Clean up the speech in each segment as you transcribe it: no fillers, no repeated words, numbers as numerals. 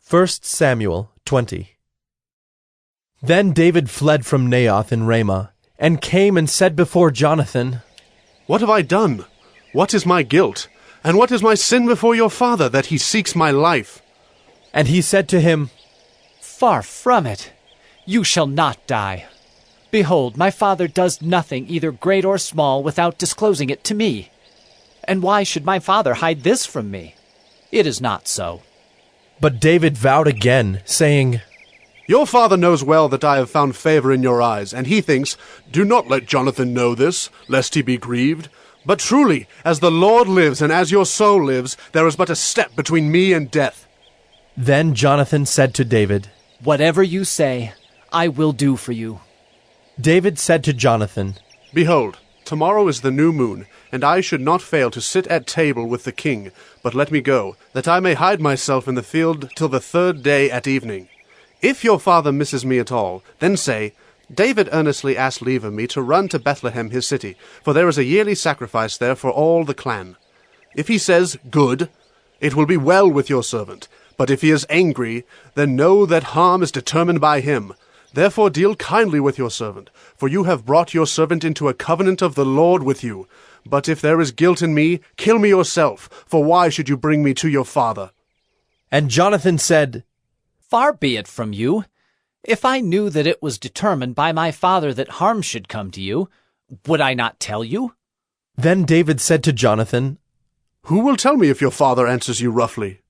1 Samuel 20. Then David fled from Naioth in Ramah, and came and said before Jonathan, What have I done? What is my guilt? And what is my sin before your father, that he seeks my life? And he said to him, Far from it. You shall not die. Behold, my father does nothing, either great or small, without disclosing it to me. And why should my father hide this from me? It is not so. But David vowed again, saying, Your father knows well that I have found favor in your eyes, and he thinks, Do not let Jonathan know this, lest he be grieved. But truly, as the Lord lives, and as your soul lives, there is but a step between me and death. Then Jonathan said to David, Whatever you say, I will do for you. David said to Jonathan, Behold, tomorrow is the new moon, and I should not fail to sit at table with the king. But let me go, that I may hide myself in the field till the third day at evening. If your father misses me at all, then say, David earnestly asked leave of me to run to Bethlehem his city, for there is a yearly sacrifice there for all the clan. If he says, Good, it will be well with your servant. But if he is angry, then know that harm is determined by him. Therefore deal kindly with your servant, for you have brought your servant into a covenant of the Lord with you. But if there is guilt in me, kill me yourself, for why should you bring me to your father? And Jonathan said, Far be it from you. If I knew that it was determined by my father that harm should come to you, would I not tell you? Then David said to Jonathan, Who will tell me if your father answers you roughly?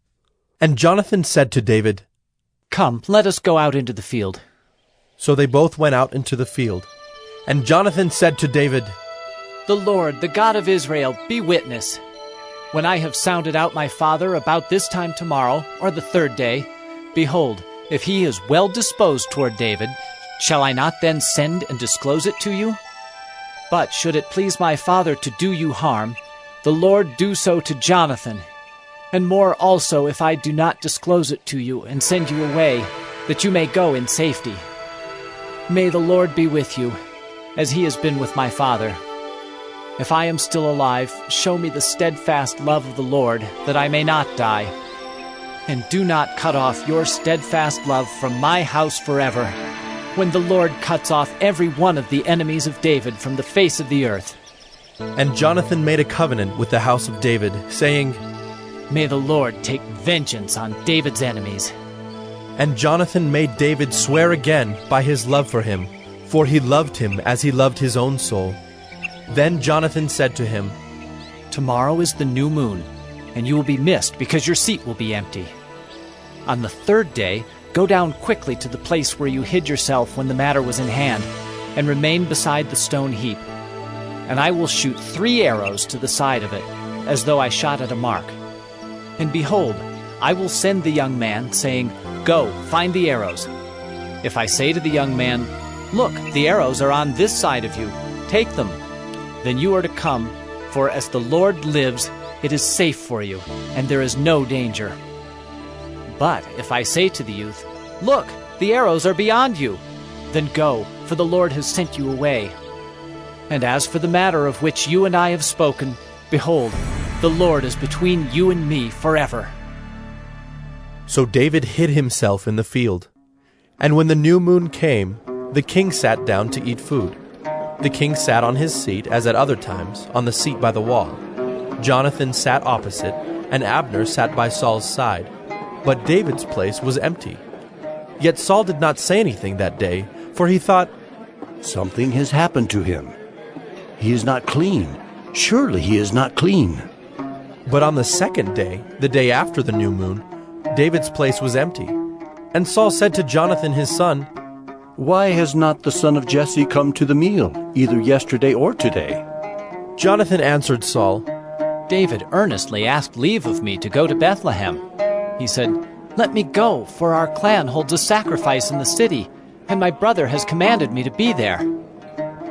And Jonathan said to David, Come, let us go out into the field. So they both went out into the field. And Jonathan said to David, The Lord, the God of Israel, be witness. When I have sounded out my father about this time tomorrow, or the third day, behold, if he is well disposed toward David, shall I not then send and disclose it to you? But should it please my father to do you harm, the Lord do so to Jonathan. And more also if I do not disclose it to you and send you away, that you may go in safety. May the Lord be with you, as he has been with my father. If I am still alive, show me the steadfast love of the Lord, that I may not die. And do not cut off your steadfast love from my house forever, when the Lord cuts off every one of the enemies of David from the face of the earth. And Jonathan made a covenant with the house of David, saying, May the Lord take vengeance on David's enemies. And Jonathan made David swear again by his love for him, for he loved him as he loved his own soul. Then Jonathan said to him, Tomorrow is the new moon, and you will be missed because your seat will be empty. On the third day, go down quickly to the place where you hid yourself when the matter was in hand, and remain beside the stone heap. And I will shoot 3 arrows to the side of it, as though I shot at a mark. And behold, I will send the young man, saying, Go, find the arrows. If I say to the young man, Look, the arrows are on this side of you, take them. Then you are to come, for as the Lord lives, it is safe for you, and there is no danger. But if I say to the youth, Look, the arrows are beyond you, then go, for the Lord has sent you away. And as for the matter of which you and I have spoken, behold, the Lord is between you and me forever. So David hid himself in the field. And when the new moon came, the king sat down to eat food. The king sat on his seat, as at other times, on the seat by the wall. Jonathan sat opposite, and Abner sat by Saul's side. But David's place was empty. Yet Saul did not say anything that day, for he thought, Something has happened to him. He is not clean. Surely he is not clean. But on the second day, the day after the new moon, David's place was empty. And Saul said to Jonathan his son, Why has not the son of Jesse come to the meal, either yesterday or today? Jonathan answered Saul, David earnestly asked leave of me to go to Bethlehem. He said, Let me go, for our clan holds a sacrifice in the city, and my brother has commanded me to be there.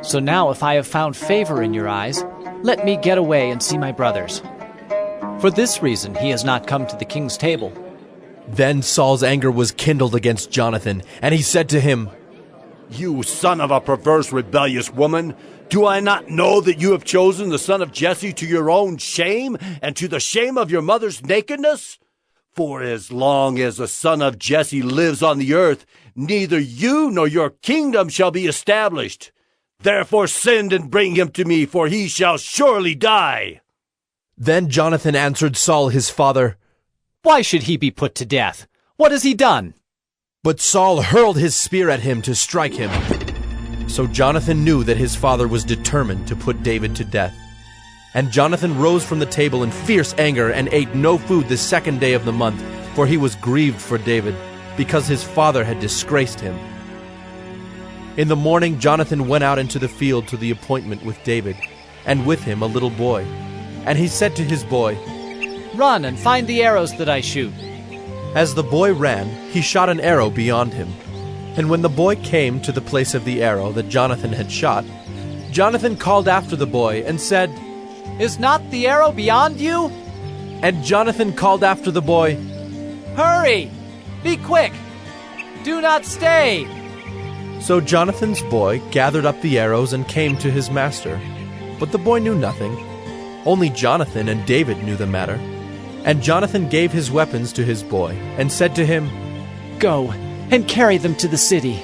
So now if I have found favor in your eyes, let me get away and see my brothers. For this reason he has not come to the king's table. Then Saul's anger was kindled against Jonathan, and he said to him, You son of a perverse, rebellious woman, do I not know that you have chosen the son of Jesse to your own shame and to the shame of your mother's nakedness? For as long as the son of Jesse lives on the earth, neither you nor your kingdom shall be established. Therefore send and bring him to me, for he shall surely die." Then Jonathan answered Saul his father, "Why should he be put to death? What has he done?" But Saul hurled his spear at him to strike him. So Jonathan knew that his father was determined to put David to death. And Jonathan rose from the table in fierce anger and ate no food the second day of the month, for he was grieved for David, because his father had disgraced him. In the morning Jonathan went out into the field to the appointment with David, and with him a little boy. And he said to his boy, "Run and find the arrows that I shoot." As the boy ran, he shot an arrow beyond him. And when the boy came to the place of the arrow that Jonathan had shot, Jonathan called after the boy and said, "Is not the arrow beyond you?" And Jonathan called after the boy, "Hurry! Be quick! Do not stay!" So Jonathan's boy gathered up the arrows and came to his master. But the boy knew nothing. Only Jonathan and David knew the matter. And Jonathan gave his weapons to his boy, and said to him, "Go and carry them to the city."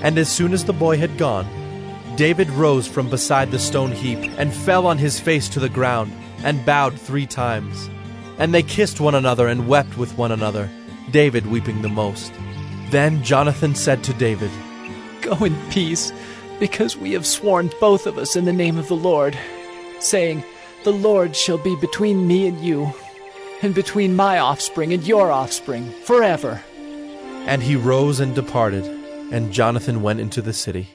And as soon as the boy had gone, David rose from beside the stone heap, and fell on his face to the ground, and bowed 3 times. And they kissed one another and wept with one another, David weeping the most. Then Jonathan said to David, "Go in peace, because we have sworn both of us in the name of the Lord, saying, 'The Lord shall be between me and you, and between my offspring and your offspring forever.'" And he rose and departed, and Jonathan went into the city.